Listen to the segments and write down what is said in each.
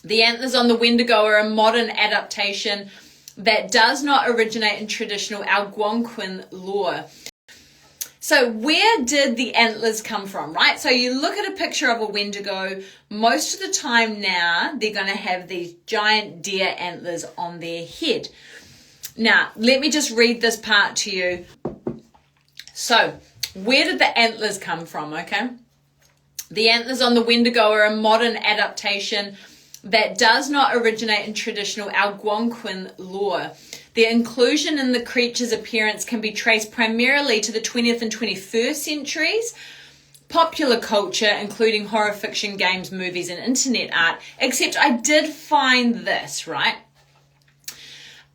The antlers on the Wendigo are a modern adaptation that does not originate in traditional Algonquin lore. So where did the antlers come from, right? So you look at a picture of a Wendigo, most of the time now they're going to have these giant deer antlers on their head. Now, let me just read this part to you. So, where did the antlers come from, okay? The antlers on the Wendigo are a modern adaptation that does not originate in traditional Algonquin lore. Their inclusion in the creature's appearance can be traced primarily to the 20th and 21st centuries, popular culture, including horror fiction, games, movies, and internet art. Except I did find this, right?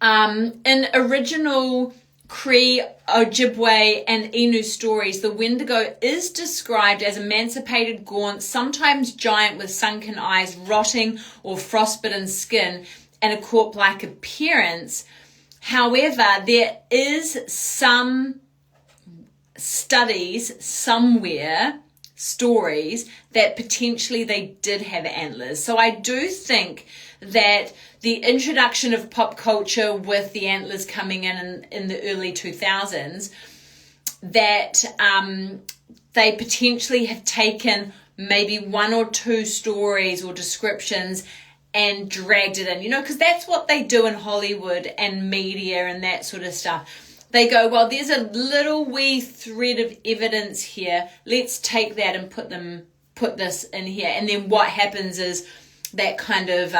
In original Cree, Ojibwe, and Innu stories, the Wendigo is described as emancipated, gaunt, sometimes giant with sunken eyes, rotting or frostbitten skin, and a corpse-like appearance. However, there is some studies somewhere, stories, that potentially they did have antlers. So I do think that the introduction of pop culture with the antlers coming in the early 2000s, that they potentially have taken maybe one or two stories or descriptions and dragged it in, because that's what they do in Hollywood and media and that sort of stuff. They go, well, there's a little wee thread of evidence here. Let's take that and put this in here. And then what happens is that kind of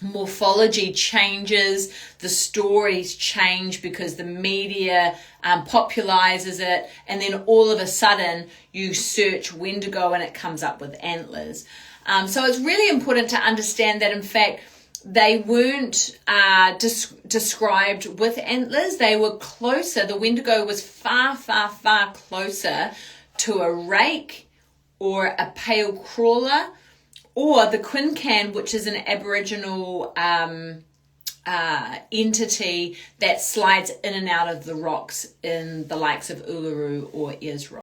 morphology changes, the stories change because the media popularizes it, and then all of a sudden you search Wendigo and it comes up with antlers. So it's really important to understand that, in fact, they weren't described with antlers. They were closer. The Wendigo was far, far, far closer to a rake or a pale crawler, or the quincan, which is an Aboriginal entity that slides in and out of the rocks in the likes of Uluru or Ayers Rock.